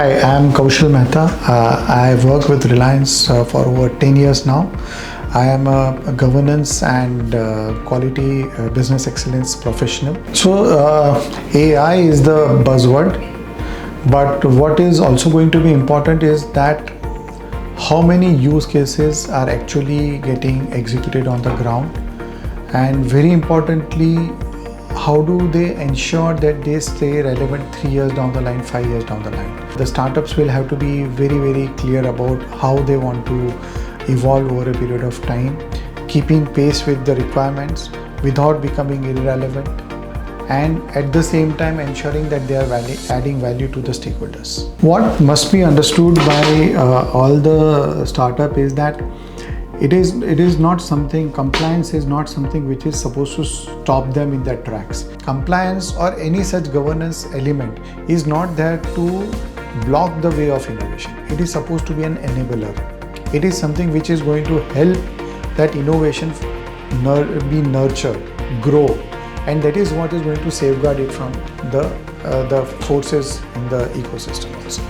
Hi, I'm Kaushal Mehta. I work with Reliance for over 10 years now. I am a governance and quality business excellence professional. AI is the buzzword, but what is also going to be important is that how many use cases are actually getting executed on the ground, and very importantly, how do they ensure that they stay relevant 3 years down the line, 5 years down the line. The startups will have to be very clear about how they want to evolve over a period of time, keeping pace with the requirements without becoming irrelevant, and at the same time ensuring that they are adding value to the stakeholders. What must be understood by all the startup is that compliance is not something which is supposed to stop them in their tracks. Compliance or any such governance element is not there to block the way of innovation. It is supposed to be an enabler. It is something which is going to help that innovation be nurtured, grow, and that is what is going to safeguard it from the forces in the ecosystem also.